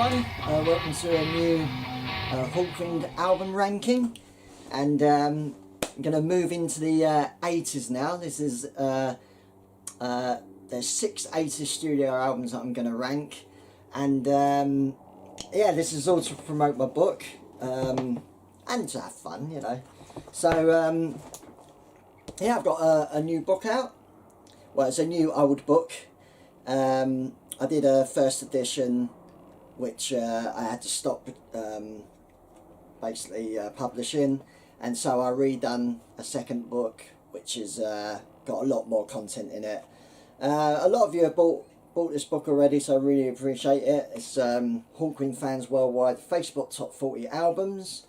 everyone, welcome to a new Hawkwind album ranking, and I'm going to move into the 80s now. This is there's 6 80s studio albums that I'm going to rank, and yeah, this is all to promote my book and to have fun, you know. So yeah, I've got a new book out. Well, it's a new old book. I did a first edition, which I had to stop basically publishing, and so I redone a second book, which has got a lot more content in it. A lot of you have bought this book already, so I really appreciate it. It's Hawkwind Fans Worldwide Facebook Top 40 Albums,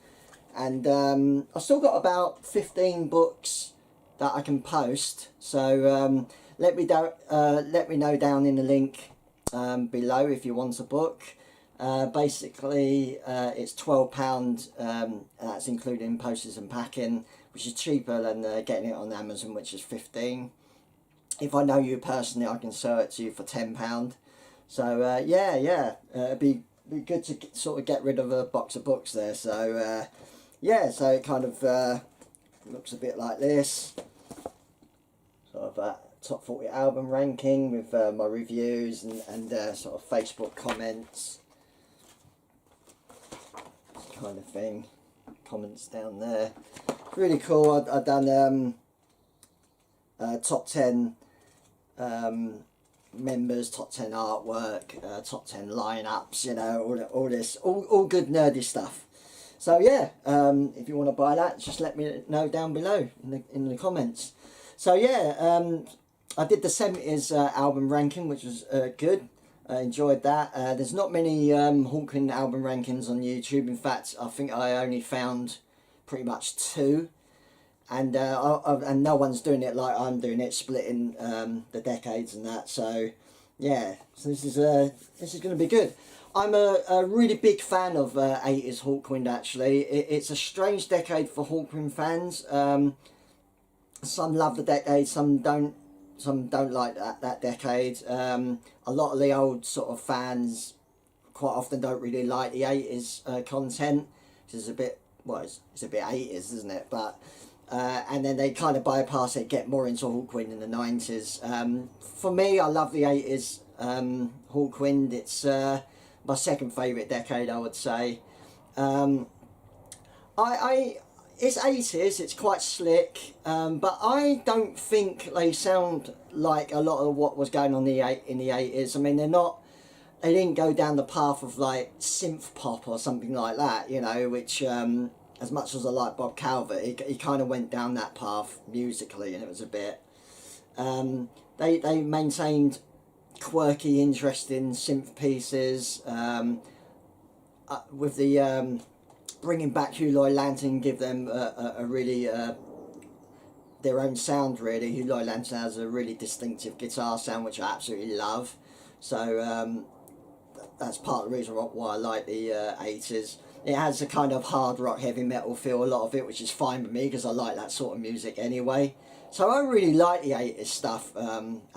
and I've still got about 15 books that I can post, so let me know down in the link below if you want a book. Basically it's £12, that's including postage and packing, which is cheaper than getting it on Amazon, which is £15. If I know you personally, I can sell it to you for £10. So yeah, it'd be good to sort of get rid of a box of books there. So yeah, so it kind of looks a bit like this, sort of top 40 album ranking with my reviews and sort of Facebook comments, kind of thing, comments down there. Really cool. I've done top 10 members, top 10 artwork, top 10 lineups, you know, all good nerdy stuff. So yeah, if you want to buy that, just let me know down below in the comments. So yeah, I did the 70s album ranking, which was good. I enjoyed that. There's not many Hawkwind album rankings on YouTube. In fact, I think I only found pretty much 2, and and no one's doing it like I'm doing it, splitting the decades and that. So yeah, so this is going to be good. I'm a really big fan of 80s Hawkwind. Actually, it's a strange decade for Hawkwind fans. Some love the decade, some don't like that decade. A lot of the old sort of fans quite often don't really like the 80s content, which is a bit, well, it's a bit 80s, isn't it? But and then they kind of bypass it, get more into Hawkwind in the 90s. For me, I love the 80s Hawkwind. It's my second favourite decade, I would say. It's 80s, it's quite slick, but I don't think they sound like a lot of what was going on in the 80s. I mean, they didn't go down the path of like synth pop or something like that, you know, which as much as I like Bob Calvert, he kind of went down that path musically, and it was a bit, they maintained quirky, interesting synth pieces, with the bringing back Lloyd-Langton, give them a really their own sound. Really, Lloyd-Langton has a really distinctive guitar sound, which I absolutely love. So that's part of the reason why I like the 80s. It has a kind of hard rock, heavy metal feel, a lot of it, which is fine with me because I like that sort of music anyway. So I really like the 80s stuff.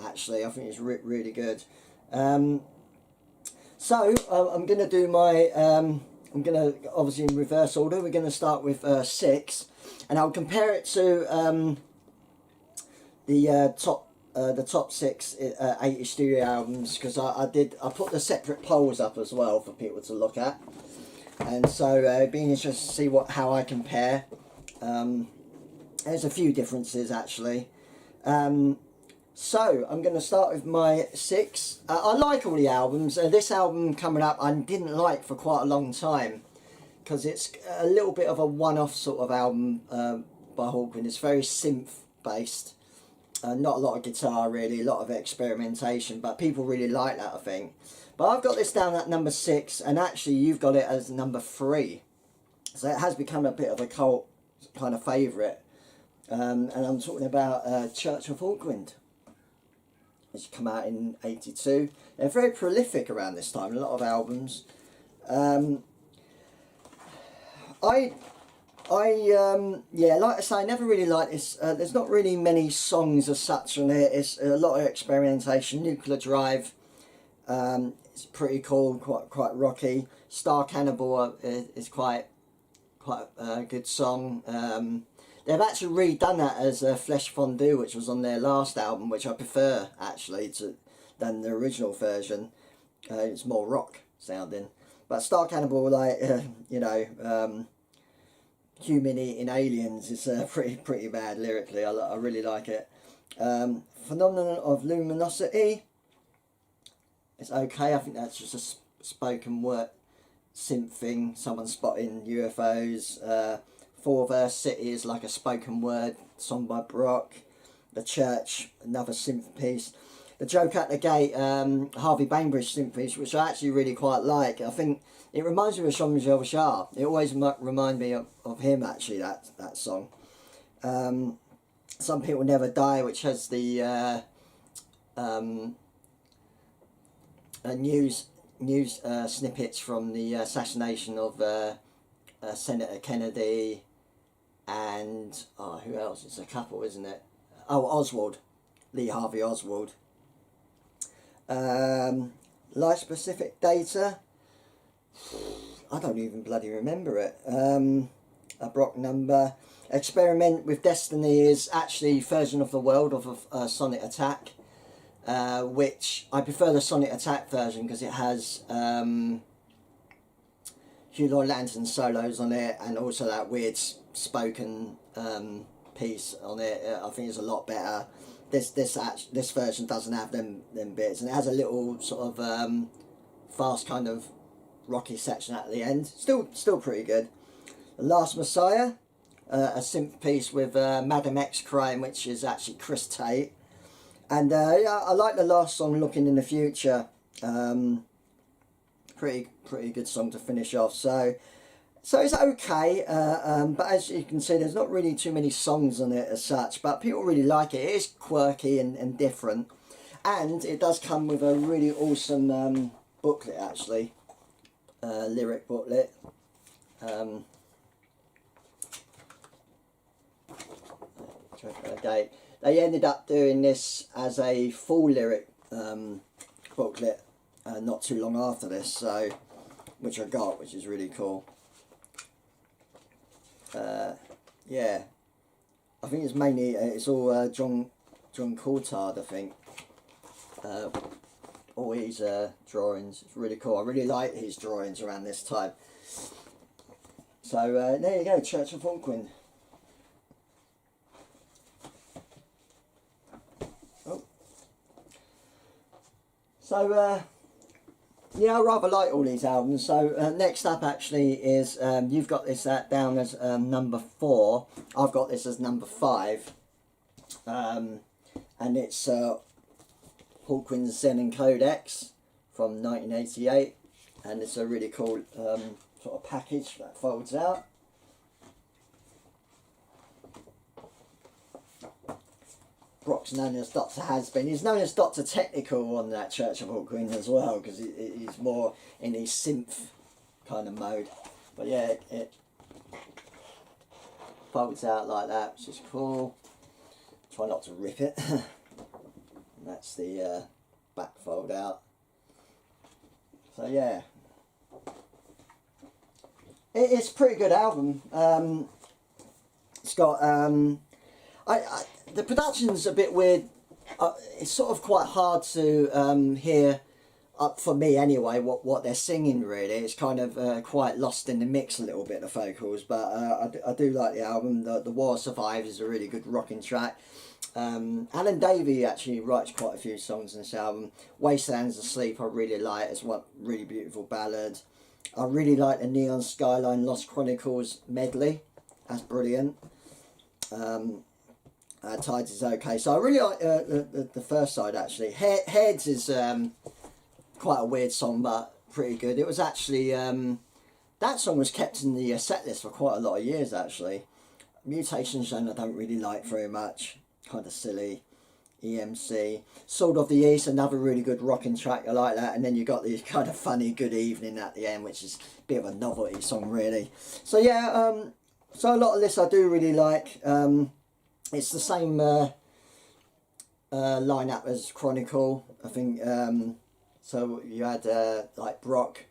Actually, I think it's really good. So I'm going to do my I'm going to, obviously in reverse order, we're going to start with 6, and I'll compare it to the top 6 80 studio albums, because I put the separate polls up as well for people to look at, and so it'd be interesting to see how I compare. There's a few differences actually. So I'm going to start with my 6. I like all the albums. This album coming up I didn't like for quite a long time, because it's a little bit of a one-off sort of album by Hawkwind. It's very synth based, not a lot of guitar really, a lot of experimentation, but people really like that, I think. But I've got this down at number 6, and actually you've got it as number 3, so it has become a bit of a cult kind of favourite, and I'm talking about Church of Hawkwind, which come out in 82. They're very prolific around this time, a lot of albums. Yeah, like I say, I never really liked this. There's not really many songs as such on it. It's a lot of experimentation. Nuclear Drive, It's pretty cool, quite rocky. Star Cannibal is quite a good song. They've actually redone that as Flesh Fondue, which was on their last album, which I prefer actually than the original version. It's more rock sounding. But Star Cannibal, like you know, human eating aliens is pretty bad lyrically. I really like it. Phenomenon of Luminosity. It's okay. I think that's just a spoken word synth thing. Someone spotting UFOs. 4-verse City is like a spoken word song by Brock. The Church, another synth piece. The Joke at the Gate, Harvey Bainbridge synth piece, which I actually really quite like. I think it reminds me of Jean-Michel Richard. It always remind me of him actually, that song. Some People Never Die, which has the news snippets from the assassination of Senator Kennedy, and who else? It's a couple, isn't it? Oh, Oswald, Lee Harvey Oswald. Life Specific Data. I don't even bloody remember it. A Brock number. Experiment with Destiny is actually version of the world of a Sonic Attack, which I prefer the Sonic Attack version because it has Hugh Lloyd-Langton solos on it, and also that weird spoken piece on it. I think it's a lot better. This version doesn't have them bits, and it has a little sort of fast kind of rocky section at the end. Still pretty good. The Last Messiah, a synth piece with Madam X crying, which is actually Chris Tate, and yeah, I like the last song, Looking in the Future. Pretty good song to finish off. So it's okay, but as you can see, there's not really too many songs on it as such, but people really like it. It is quirky and different, and it does come with a really awesome booklet actually, lyric booklet. Okay, they ended up doing this as a full lyric booklet not too long after this, so which I got, which is really cool. Yeah, I think it's mainly it's all John Coulthard, I think. All his drawings. It's really cool. I really like his drawings around this time. So there you go, Church of Hawkwind. Oh. So yeah, I rather like all these albums. So next up actually is, you've got this down as number 4. I've got this as number 5. And it's Hawkwind's Xenon Codex from 1988. And it's a really cool sort of package that folds out. Brock's known as Dr. Hasbeen. He's known as Dr. Technical on that Church of Hawkwind as well, because he's more in his synth kind of mode. But yeah, it folds out like that, which is cool. Try not to rip it. And that's the back fold out. So yeah, it's a pretty good album. It's got the production's a bit weird. It's sort of quite hard to hear, for me anyway, what they're singing really. It's kind of quite lost in the mix a little bit, the vocals, but I do like the album. The War Survives is a really good rocking track. Alan Davey actually writes quite a few songs in this album. Wastelands Asleep I really like. It's one really beautiful ballad. I really like the Neon Skyline Lost Chronicles medley. That's brilliant. Tides is okay. So I really like the first side actually. Heads is quite a weird song, but pretty good. It was actually that song was kept in the set list for quite a lot of years actually. Mutation Zone I don't really like very much. Kind of silly. EMC. Sword of the East, another really good rocking track. I like that. And then you got the kind of funny Good Evening at the end, which is a bit of a novelty song really. So yeah, so a lot of this I do really like. It's the same lineup as Chronicle. I think So you had like Brock,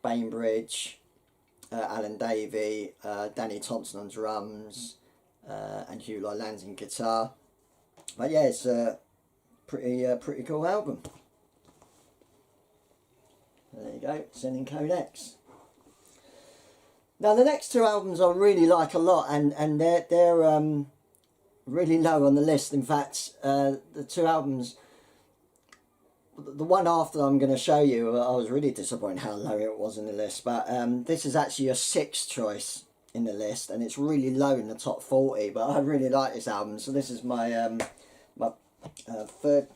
Bainbridge, Alan Davey, Danny Thompson on drums, and Hugh Lloyd-Langton guitar. But yeah, it's a pretty cool album. There you go, sending Codex. Now the next two albums I really like a lot, and they're really low on the list. In fact, the two albums, the one after I'm going to show you, I was really disappointed how low it was in the list. But this is actually a 6th choice in the list, and it's really low in the top 40. But I really like this album, so this is my third.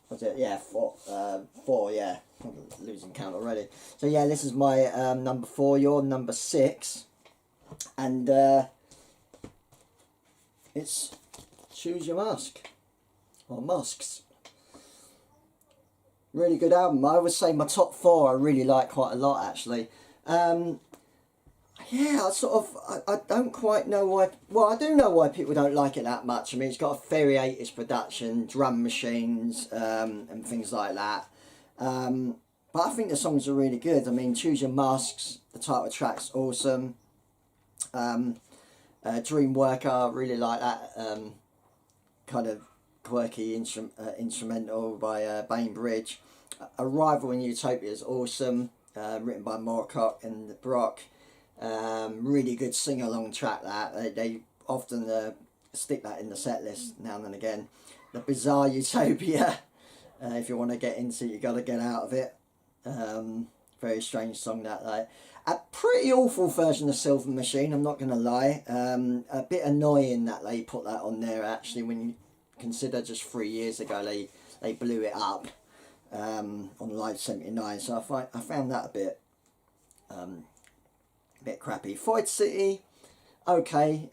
What's it? Yeah, four. Yeah, I'm losing count already. So yeah, this is my number 4. Your number 6, and it's Choose Your Mask, or Masks. Really good album. I would say my top 4 I really like quite a lot actually. Yeah, I don't quite know why. Well, I do know why people don't like it that much. I mean, it's got a very 80s production, drum machines, and things like that. But I think the songs are really good. I mean, Choose Your Masks, the title track's awesome. Dream Worker, I really like that kind of quirky instrumental by Bainbridge. Arrival in Utopia is awesome, written by Moorcock and Brock. Really good sing-along track that. They often stick that in the set list now and again. The Bizarre Utopia, if you want to get into it, you got to get out of it. Very strange song that. A pretty awful version of Silver Machine, I'm not going to lie. A bit annoying that they put that on there actually, when you consider just 3 years ago they blew it up on Live 79, so I found that a bit crappy. Void City, okay,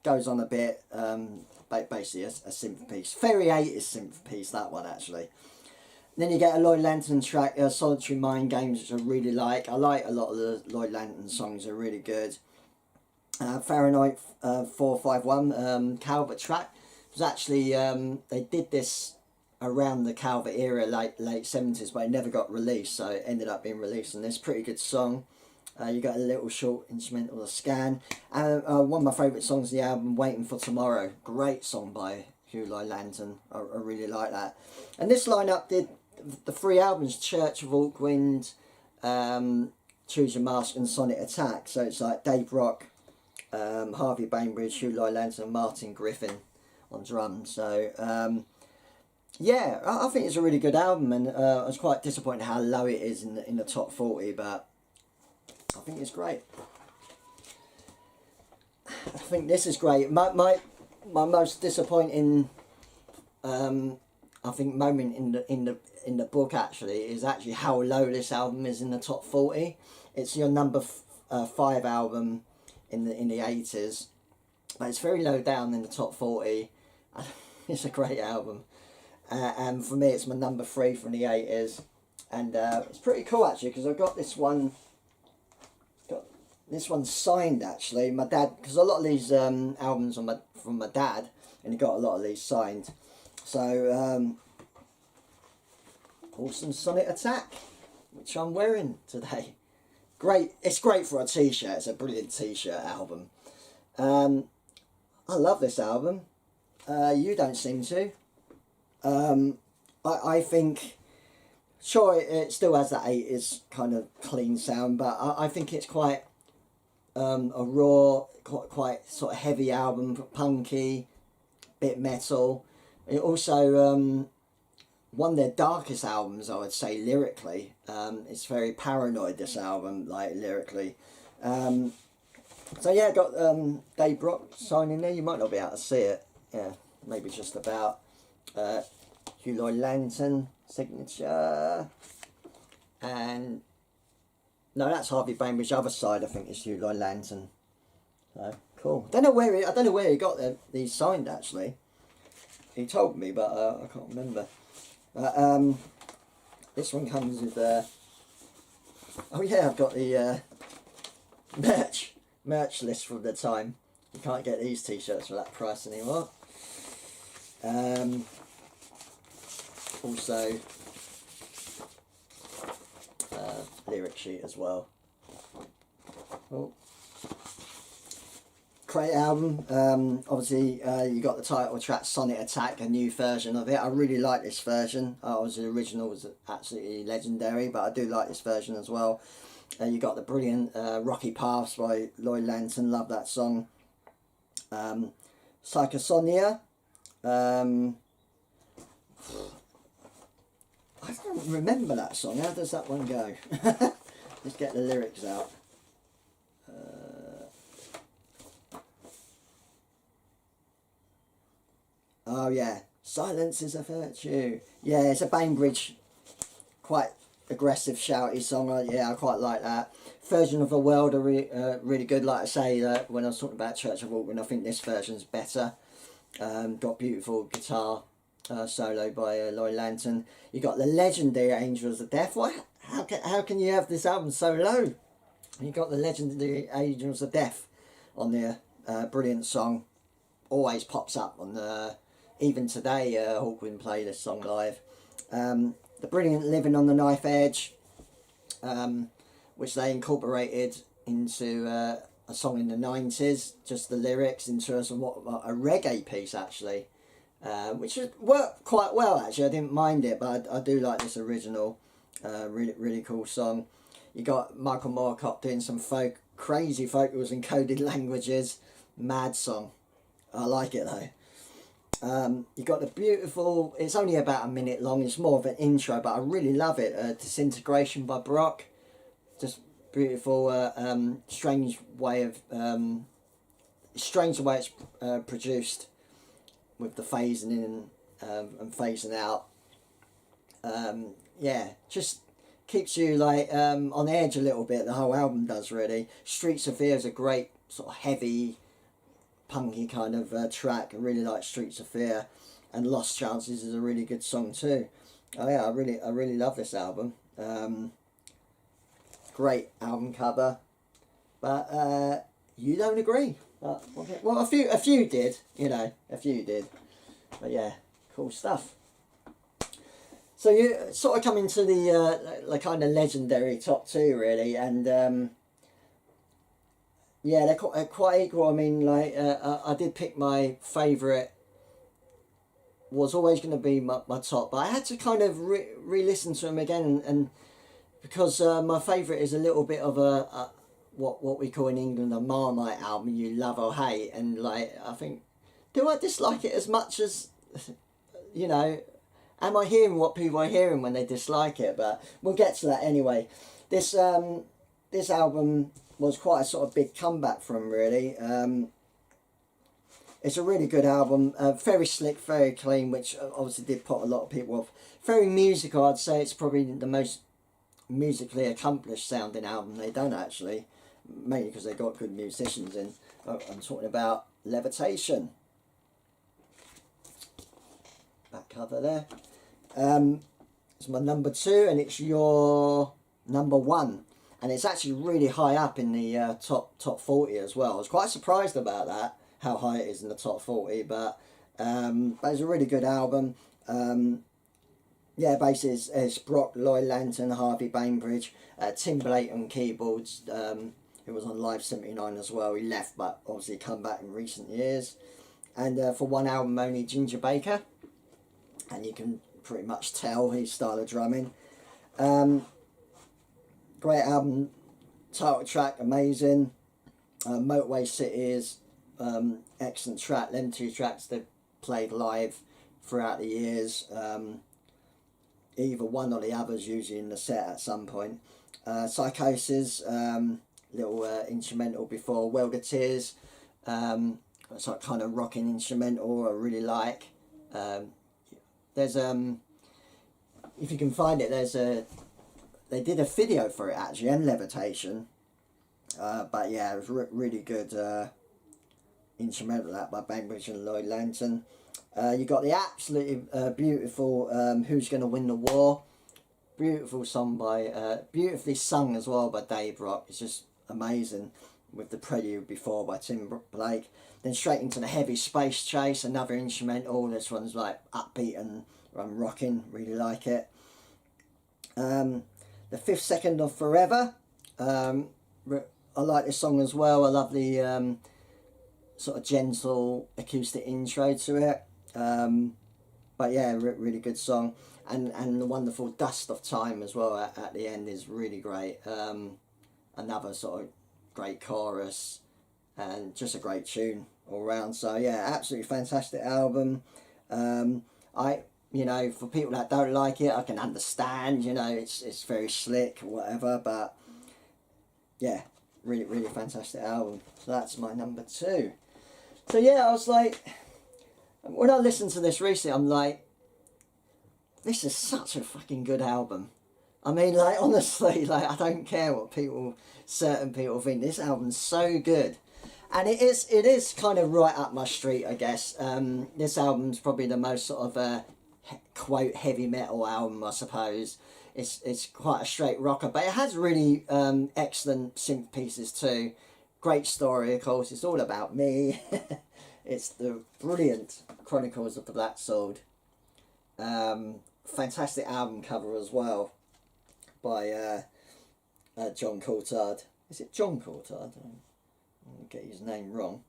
goes on a bit, basically a synth piece, very 80s synth piece, that one actually. Then you get a Lloyd-Langton track, Solitary Mind Games, which I really like. I like a lot of the Lloyd-Langton songs, they're really good. Fahrenheit 451, Calvert track, it was actually, they did this around the Calvert era, late 70s, but it never got released, so it ended up being released, and it's a pretty good song. You got a little short instrumental, A Scan. And one of my favourite songs of the album, Waiting for Tomorrow. Great song by Hugh Lloyd-Langton. I really like that. And this lineup did the 3 albums, Church of Hawkwind, Choose Your Mask and Sonic Attack. So it's like Dave Rock, Harvey Bainbridge, Hugh Lloyd-Langton and Martin Griffin on drums. So yeah, I think it's a really good album, and I was quite disappointed how low it is in the top 40, but I think it's great. I think this is great. My most disappointing, I think, moment in the book actually is actually how low this album is in the top 40. It's your number 5 album in the 80s, but it's very low down in the top 40. It's a great album, and for me, it's my number 3 from the 80s, and it's pretty cool actually because I've got this one. This one's signed actually. My dad, because a lot of these albums are from my dad, and he got a lot of these signed. So awesome Sonic Attack, which I'm wearing today. Great, it's great for a t-shirt. It's a brilliant t-shirt album. I love this album. You don't seem to. I think, sure, it still has that 80s kind of clean sound, but I think it's quite a raw, quite sort of heavy album, punky, bit metal. It also one of their darkest albums, I would say, lyrically. It's very paranoid, this album, like lyrically. So yeah, got Dave Brock signing there. You might not be able to see it. Yeah, maybe just about. Hugh Lloyd-Langton signature, and no, that's Harvey Bainbridge. Other side, I think, is Hugh Lloyd-Langton. So cool. I don't know where he got these signed actually. He told me, but I can't remember. This one comes with. Oh yeah, I've got the merch list from the time. You can't get these t-shirts for that price anymore. also lyric sheet as well. Oh. Great album. Obviously you got the title track Sonic Attack, a new version of it. I really like this version. Obviously the original was absolutely legendary, but I do like this version as well. You got the brilliant Rocky Paths by Lloyd-Langton, love that song. Psychosonia. I don't remember that song. How does that one go? Let's get the lyrics out. Oh yeah, silence is a virtue. Yeah, it's a Bainbridge, quite aggressive, shouty song. Yeah, I quite like that. Version of the World are really good. Like I say, when I was talking about Church of Hawkwind, I think this version's better. Got beautiful guitar solo by Lloyd-Langton. You got the legendary Angels of Death. Why? How can you have this album so low? You got the legendary Angels of Death on there. Brilliant song. Always pops up on the even today Hawkwind play this song live. The brilliant Living on the Knife Edge, which they incorporated into a song in the 90s, just the lyrics into a reggae piece actually, which worked quite well actually. I didn't mind it, but I do like this original. Really cool song. You got Michael Moorcock doing some crazy vocals in coded languages. Mad song. I like it though. You got the beautiful, it's only about a minute long, it's more of an intro, but I really love it. Disintegration by Brock. Just beautiful, strange the way it's produced, with the phasing in and phasing out. Yeah, just keeps you like on edge a little bit. The whole album does really. Streets of Fear is a great sort of heavy, punky kind of track. I really like Streets of Fear, and Lost Chances is a really good song too. Oh yeah, I really love this album. Great album cover, but you don't agree. Okay. Well, a few did, you know, a few did, but yeah, cool stuff. So you sort of come into the kind of legendary top two really, and yeah, they're quite equal. I mean, like I did pick my favourite. Was always going to be my top, but I had to kind of re-listen to them again, and because my favourite is a little bit of a what we call in England a Marmite album, you love or hate, and like I think, do I dislike it as much as, you know, am I hearing what people are hearing when they dislike it? But we'll get to that anyway. This album was quite a sort of big comeback from really. It's a really good album, very slick, very clean, which obviously did put a lot of people off. Very musical, I'd say it's probably the most musically accomplished sounding album they've done actually, mainly because they got good musicians in. I'm talking about Levitation. Back cover there. It's my number 2 and it's your number 1. And it's actually really high up in the top 40 as well. I was quite surprised about that, how high it is in the top 40, but it's a really good album. Yeah, basically it's Brock, Lloyd-Langton, Harvey Bainbridge, Tim Blake on keyboards, who was on Live 79 as well. He left, but obviously come back in recent years. And for one album only, Ginger Baker, and you can pretty much tell his style of drumming. Great album, title track, amazing. Motorway Cities, excellent track. Them 2 tracks they've played live throughout the years. Either one or the other's usually in the set at some point. Psychosis, little instrumental before World of Tears. It's like kind of rocking instrumental I really like. There's if you can find it, they did a video for it actually, and Levitation. But yeah, it was really good instrumental that by Bainbridge and Lloyd-Langton. You got the absolutely beautiful Who's Gonna Win the War. Beautiful song by, beautifully sung as well by Dave Rock. It's just amazing, with the prelude before by Tim Blake. Then straight into the Heavy Space Chase, another instrumental. This one's like upbeat and I'm rocking, really like it. The 5th Second of Forever, I like this song as well. I love the sort of gentle acoustic intro to it. But yeah, really good song. And the wonderful Dust of Time as well at the end is really great. Another sort of great chorus and just a great tune all round. So yeah, absolutely fantastic album. You know, for people that don't like it, I can understand, you know, it's very slick or whatever, but yeah, really fantastic album. So that's my number 2. So yeah, I was like, when I listened to this recently, I'm like, this is such a fucking good album. I mean, like, honestly, like, I don't care what certain people think. This album's so good. And it is kind of right up my street, I guess. This album's probably the most sort of, quote, heavy metal album, I suppose. It's quite a straight rocker, but it has really excellent synth pieces too. Great story, of course. It's all about me. It's the brilliant Chronicles of the Black Sword. Fantastic album cover as well by John Coulthard. Is it John Coulthard? I'm going to get his name wrong.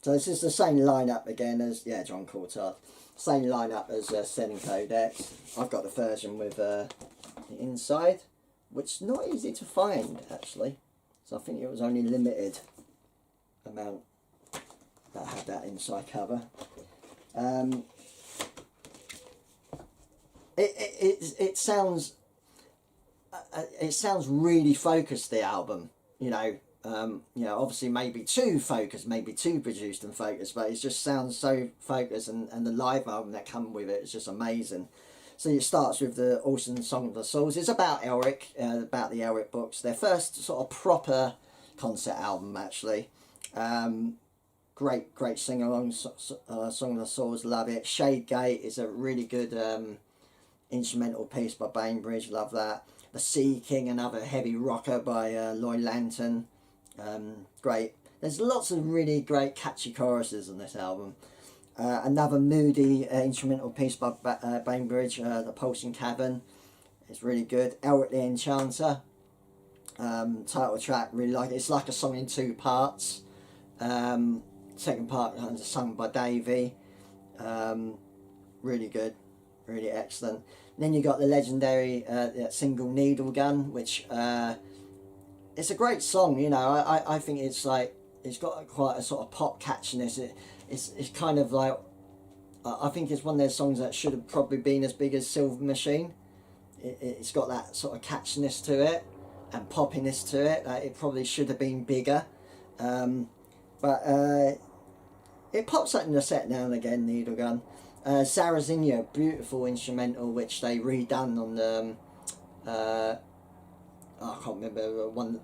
So this is the same lineup again as, yeah, John Coulthard. Same lineup as Xenon Codex. I've got the version with the inside, which is not easy to find actually. So I think it was only limited amount that had that inside cover. It sounds really focused, the album, you know. Obviously maybe too focused, maybe too produced and focused, but it just sounds so focused, and the live album that come with it is just amazing. So it starts with the awesome Song of the Souls. It's about Elric, about the Elric books, their first sort of proper concert album actually. Great sing-along, Song of the Souls, love it. Shade Gate is a really good instrumental piece by Bainbridge, love that. The Sea King, another heavy rocker by Lloyd-Langton, great. There's lots of really great catchy choruses on this album. Another moody instrumental piece by Bainbridge, The Pulsing Cavern, is really good. Elric the Enchanter, title track, really like it. It's like a song in 2 parts. Second part is sung by Davey, really good, really excellent. And then you got the legendary single Needle Gun, which it's a great song, you know. I think it's like, it's got quite a sort of pop catchiness. It's kind of like, I think it's one of those songs that should have probably been as big as Silver Machine. It's got that sort of catchiness to it and poppiness to it. Like, it probably should have been bigger, but it pops up in the set now and again, Needle Gun. Sarazinha, beautiful instrumental, which they redone on the I can't remember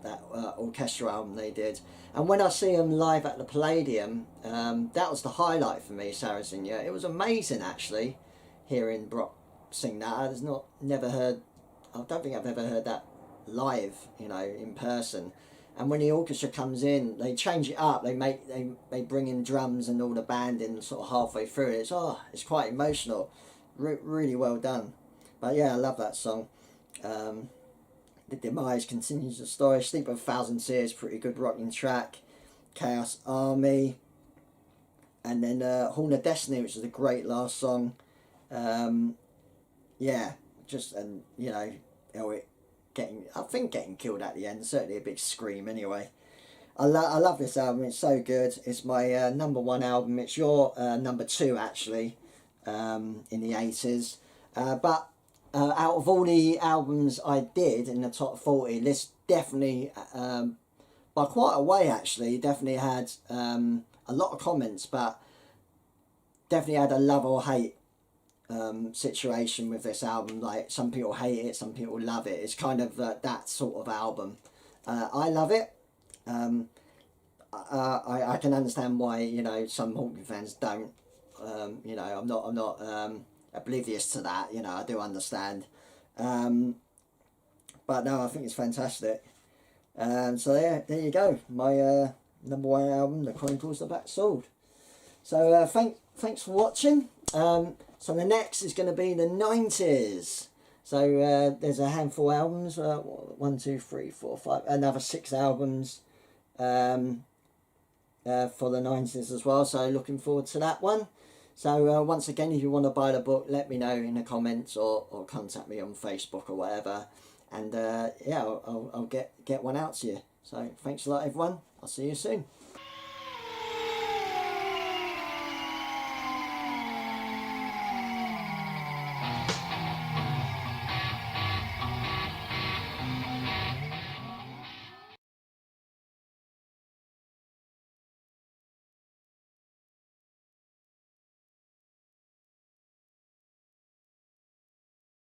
that orchestra album they did. And when I see them live at the Palladium, that was the highlight for me, Sarazinha. It was amazing actually, hearing Brock sing that. I don't think I've ever heard that live, you know, in person. And when the orchestra comes in, they change it up. They bring in drums and all the band in sort of halfway through. It's quite emotional, really well done. But yeah, I love that song. The Demise continues the story. Sleep of a Thousand Tears, pretty good rocking track. Chaos Army, and then Horn of Destiny, which is a great last song. Yeah, and you know, Elric getting killed at the end, certainly a big scream anyway. I love this album, it's so good. It's my number 1 album. It's your number 2 actually, in the 80s. But out of all the albums I did in the top 40, this definitely, by quite a way actually, definitely had a lot of comments, but definitely had a love or hate situation with this album. Like, some people hate it, some people love it. It's kind of that sort of album. I love it. I can understand why, you know, some Hawkwind fans don't. You know, I'm not oblivious to that. You know, I do understand. But no, I think it's fantastic. So there you go. My number 1 album, The Chronicles of the Black Sword. So thank thanks for watching. So the next is going to be the 90s. So there's a handful of albums, 1, 2, 3, 4, 5, another 6 albums for the 90s as well. So looking forward to that one. So once again, if you want to buy the book, let me know in the comments or contact me on Facebook or whatever. And yeah, I'll get one out to you. So thanks a lot, everyone. I'll see you soon.